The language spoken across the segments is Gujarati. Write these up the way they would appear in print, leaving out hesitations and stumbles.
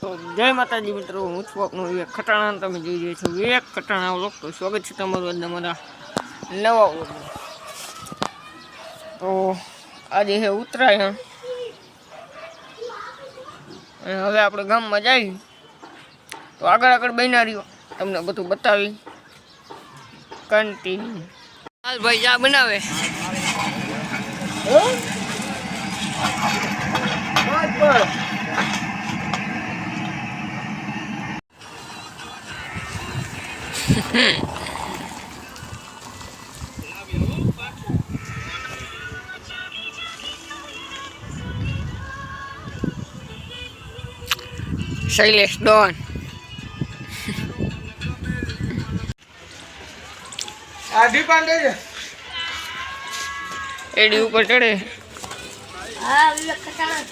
તો જય માતાજી મિત્રો, હું છું આપનો વિવેક ખટાણા. તમે જોઈ રહ્યા છો વિવેક ખટાણા વ્લોગ. તો સ્વાગત છે તમારું આજના મારા નવા વ્લોગમાં. તો આજે છે ઉત્તરાયણ અને હવે આપણે ગામમાં જઈએ. તો આગળ બન્યા રહ્યો, તમને બધું બતાવી કન્ટિન્યુ. હાલ ભાઈ ચા બનાવે. શૈલેષ ડોન આધી પાંડે છે એડી ઉપર ચડે. હા વિવેક ખટાણા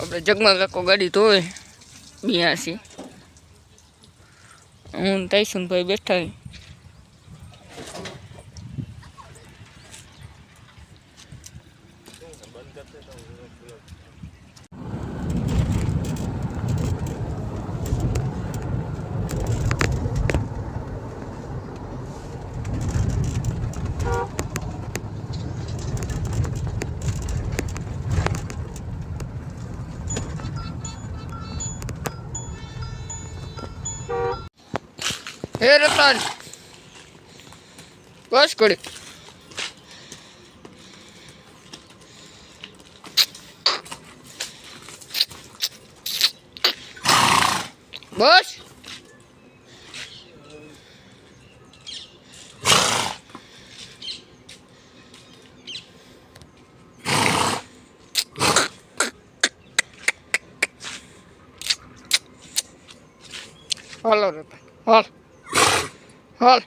આપણે જગમાં કાકો ગાડી ધોવે 82. હું તૈસુનભાઈ બેઠા. હે રતન બસ કરી બસ. હાલો રતન હાલ હાલ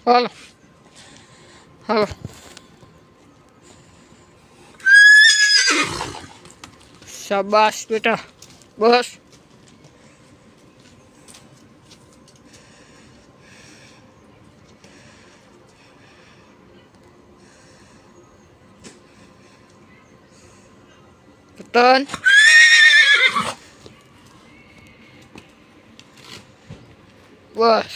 હાલ હાલો. શાબાશ બેટા બસ. રતન બસ.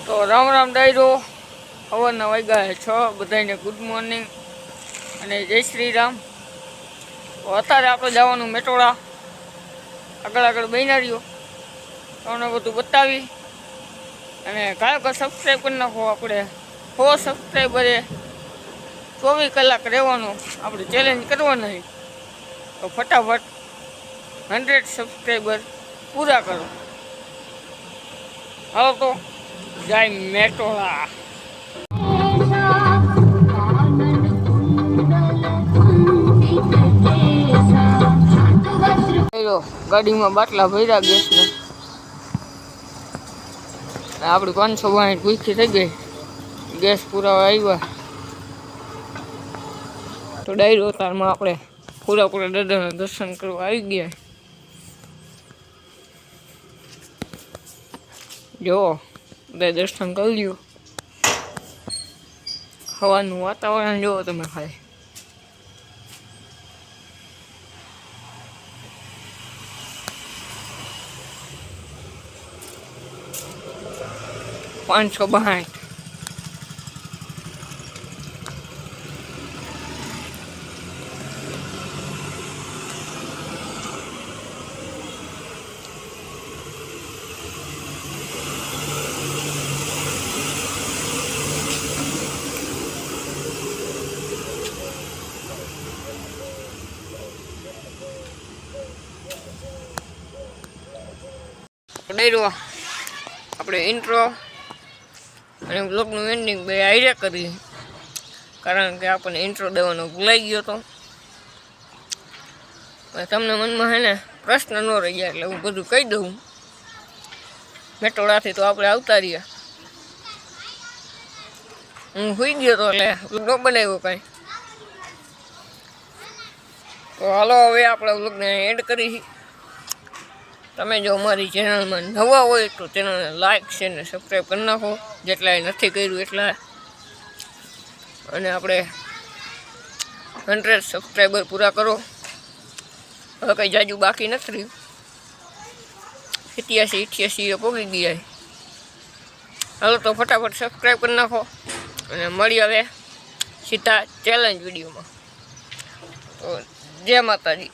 તો રામ રામ ડાયરો. સવારના વાગ્યા 6. બધાને ગુડ મોર્નિંગ અને જય શ્રી રામ. તો અત્યારે આપણે જવાનું મેટોડા. આગળ બન્યા રહ્યો, તમને બધું બતાવી. અને કાંઈ સબસ્ક્રાઈબ કરી નાખો. આપણે 100 સબસ્ક્રાઈબરે 24 કલાક રહેવાનું આપણે ચેલેન્જ કરવાનું છે. તો ફટાફટ 100 સબસ્ક્રાઈબર પૂરા કરો. હાલો તો જય મેટોડા. ગાડીમાં બાટલા ભર્યા ગેસને. આપણી 562 ભૂખી થઈ ગઈ. ગેસ પુરાવા આવ્યા. તો ડાયરો તારમાં આપણે પૂરા દાદાના દર્શન કરવા આવી ગયા. જો બધા દર્શન કરી લ્યો. હવાનું વાતાવરણ જોવો તમે ખાલી. પાંચસો 562. કર્યો આપણે ઇન્ટ્રો અને બ્લોગનું એન્ડિંગ બે આઈરે કરી, કારણ કે આપણને ઇન્ટ્રો દેવાનો ભૂલાઈ ગયો હતો. તમને મનમાં હે ને પ્રશ્ન ન રહી જાય એટલે હું બધું કહી દઉં. મેટોડાથી તો આપણે આવતા રહ્યા, હું સુઈ ગયો હતો એટલે ન બનાવ્યો કાંઈ. તો હાલો હવે આપણે વ્લોગને એડ કરી. તમે જો અમારી ચેનલમાં નવા હોય તો ચેનલને લાઈક છે ને સબસ્ક્રાઈબ કરી નાખો, જેટલાએ નથી કર્યું એટલા. અને આપણે 100 સબસ્ક્રાઈબર પૂરા કરો. હવે કંઈ જાજુ બાકી નથી રહ્યું, 87-88 પહોંચી ગયા. હાલો તો ફટાફટ સબસ્ક્રાઈબ કરી નાખો અને મળી હવે સીધા ચેલેન્જ વિડીયોમાં. તો જય માતાજી.